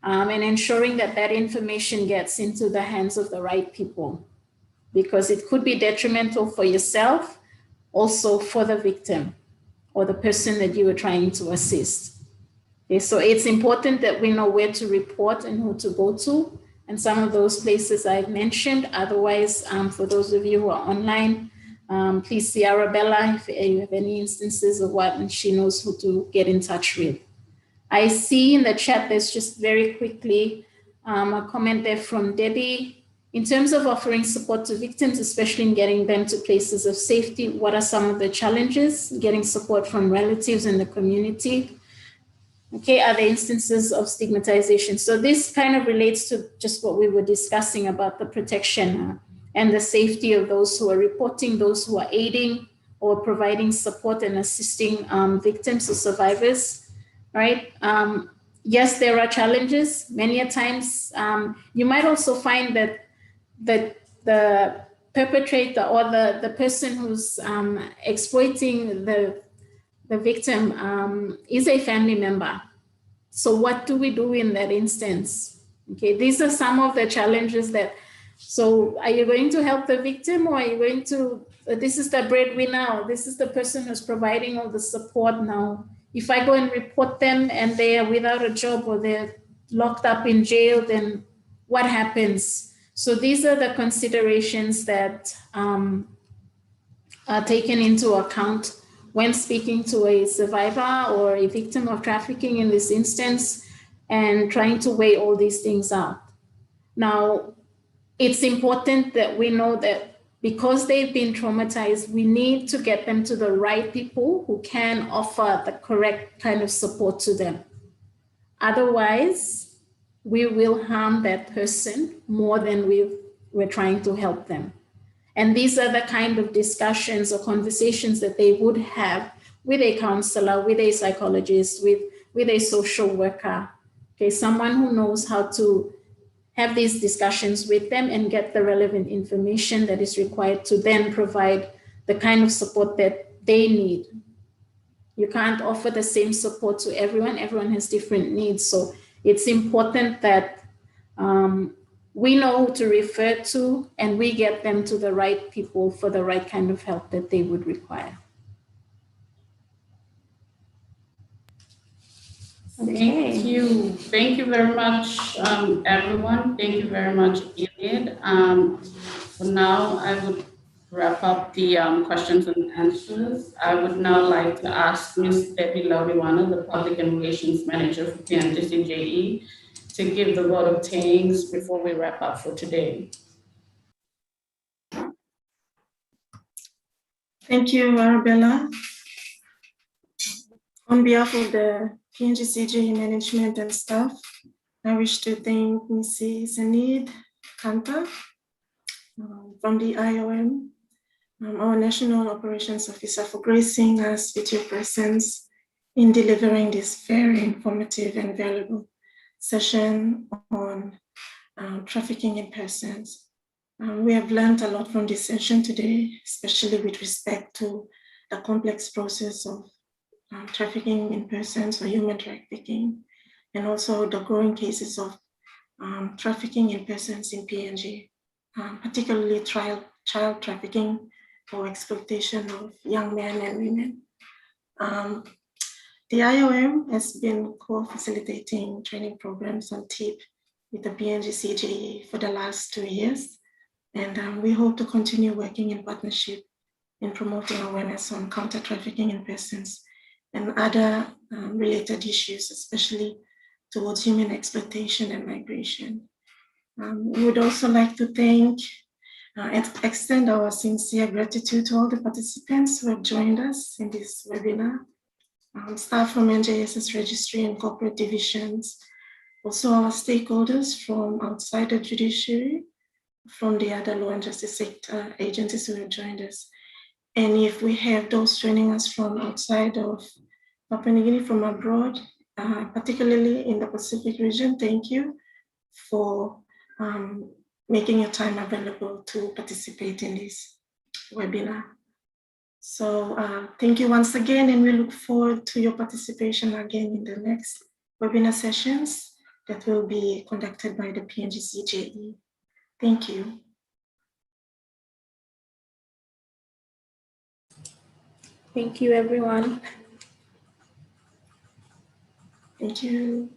and ensuring that that information gets into the hands of the right people, because it could be detrimental for yourself, also for the victim or the person that you were trying to assist. Okay, so it's important that we know where to report and who to go to. And some of those places I've mentioned. Otherwise, for those of you who are online, please see Arabella if you have any instances of what, and she knows who to get in touch with. I see in the chat, there's just very quickly a comment there from Debbie. In terms of offering support to victims, especially in getting them to places of safety, what are some of the challenges? Getting support from relatives in the community. Okay, are there instances of stigmatization? So this kind of relates to just what we were discussing about the protection and the safety of those who are reporting, those who are aiding or providing support and assisting victims or survivors, right? Yes, there are challenges. Many a times, you might also find that the perpetrator or the person who's exploiting the victim is a family member. So what do we do in that instance? Okay, these are some of the challenges that, so are you going to help the victim, or are you going to, this is the breadwinner, or this is the person who's providing all the support now. If I go and report them and they are without a job or they're locked up in jail, then what happens? So these are the considerations that are taken into account when speaking to a survivor or a victim of trafficking in this instance, and trying to weigh all these things out. Now, it's important that we know that because they've been traumatized, we need to get them to the right people who can offer the correct kind of support to them. Otherwise, we will harm that person more than we're trying to help them. And these are the kind of discussions or conversations that they would have with a counselor, with a psychologist, with a social worker, okay, someone who knows how to have these discussions with them and get the relevant information that is required to then provide the kind of support that they need. You can't offer the same support to everyone. Everyone has different needs. So it's important that we know who to refer to and we get them to the right people for the right kind of help that they would require. Okay. Thank you. Thank you very much, everyone. Thank you very much, Enid. For now, I would wrap up the questions and answers. I would now like to ask Ms. Debbie Lauriwana, the Public Relations Manager for PNGCJE, to give the vote of thanks before we wrap up for today. Thank you, Arabella. On behalf of the PNGCJE management and staff, I wish to thank Mrs. Enid Kanta from the IOM, our National Operations Officer, for gracing us with your presence in delivering this very informative and valuable session on trafficking in persons. We have learned a lot from this session today, especially with respect to the complex process of trafficking in persons or human trafficking, and also the growing cases of trafficking in persons in PNG, particularly child trafficking or exploitation of young men and women. The IOM has been co-facilitating training programs on TIP with the PNGCJE for the last 2 years, and we hope to continue working in partnership in promoting awareness on counter trafficking in persons and other related issues, especially towards human exploitation and migration. We would also like to extend our sincere gratitude to all the participants who have joined us in this webinar, staff from NJS's registry and corporate divisions, also our stakeholders from outside the judiciary, from the other law and justice sector agencies who have joined us. And if we have those joining us from outside of Papua New Guinea, from abroad, particularly in the Pacific region, thank you for making your time available to participate in this webinar. So thank you once again, and we look forward to your participation again in the next webinar sessions that will be conducted by the PNGCJE. Thank you. Thank you, everyone. Thank you.